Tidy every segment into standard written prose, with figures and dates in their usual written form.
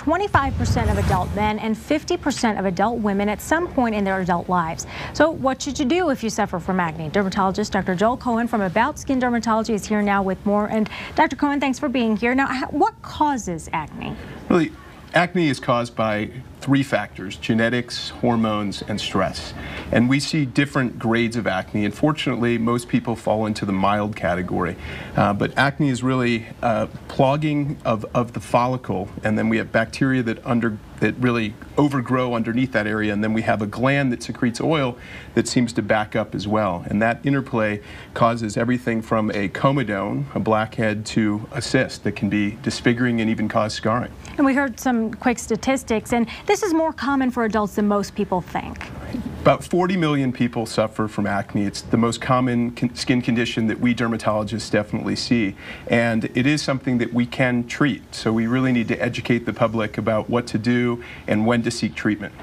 25% of adult men and 50% of adult women at some point in their adult lives. So what should you do if you suffer from acne? Dermatologist Dr. Joel Cohen from About Skin Dermatology is here now with more. And Dr. Cohen, thanks for being here. Now, what causes acne? Really, acne is caused by three factors: genetics, hormones, and stress. And we see different grades of acne. Unfortunately, most people fall into the mild category. But acne is really clogging of the follicle, and then we have bacteria that really overgrow underneath that area, and then we have a gland that secretes oil that seems to back up as well. And that interplay causes everything from a comedone, a blackhead, to a cyst that can be disfiguring and even cause scarring. And we heard some quick statistics, and this is more common for adults than most people think. About 40 million people suffer from acne. It's the most common skin condition that we dermatologists definitely see. And it is something that we can treat. So we really need to educate the public about what to do and when to seek treatment.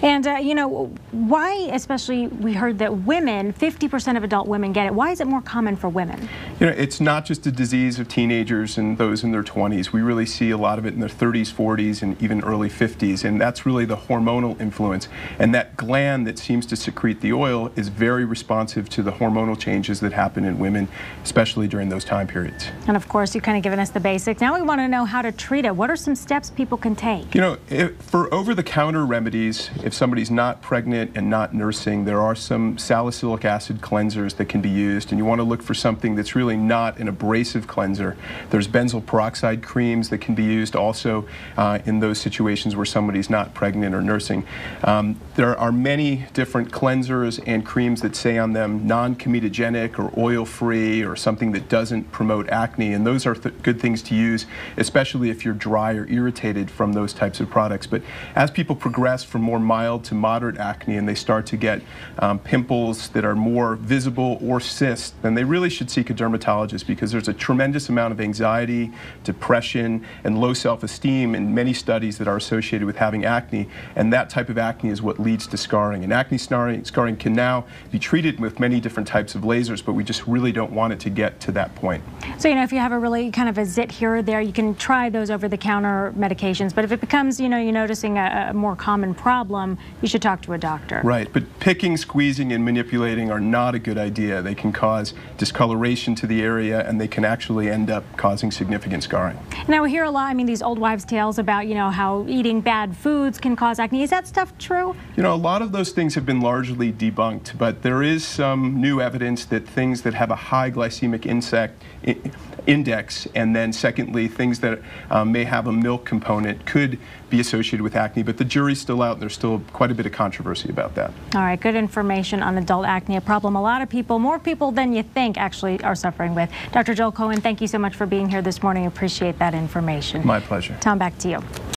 And, you know, why, especially, we heard that women, 50% of adult women get it. Why is it more common for women? You know, it's not just a disease of teenagers and those in their 20s. We really see a lot of it in their 30s, 40s, and even early 50s. And that's really the hormonal influence. And that gland that seems to secrete the oil is very responsive to the hormonal changes that happen in women, especially during those time periods. And, of course, you've kind of given us the basics. Now we want to know how to treat it. What are some steps people can take? You know, for over-the-counter remedies, if somebody's not pregnant and not nursing, there are some salicylic acid cleansers that can be used, and you want to look for something that's really not an abrasive cleanser. There's benzoyl peroxide creams that can be used also in those situations where somebody's not pregnant or nursing. There are many different cleansers and creams that say on them non-comedogenic or oil-free or something that doesn't promote acne, and those are good things to use, especially if you're dry or irritated from those types of products. But as people progress from more mild to moderate acne and they start to get pimples that are more visible or cysts, then they really should seek a dermatologist, because there's a tremendous amount of anxiety, depression, and low self-esteem in many studies that are associated with having acne, and that type of acne is what leads to scarring. And acne scarring can now be treated with many different types of lasers, but we just really don't want it to get to that point. So, you know, if you have a really kind of a zit here or there, you can try those over-the-counter medications, but if it becomes, you know, you're noticing a more common problem, you should talk to a doctor. Right, but picking, squeezing, and manipulating are not a good idea. They can cause discoloration to the area, and they can actually end up causing significant scarring. Now, we hear a lot, I mean, these old wives' tales about, you know, how eating bad foods can cause acne. Is that stuff true? You know, a lot of those things have been largely debunked, but there is some new evidence that things that have a high glycemic index, and then secondly, things that may have a milk component could be associated with acne, but the jury's still out. There's still quite a bit of controversy about that. All right, good information on adult acne, a problem a lot of people, more people than you think, actually are suffering with. Dr. Joel Cohen, thank you so much for being here this morning. Appreciate that information. My pleasure. Tom, back to you.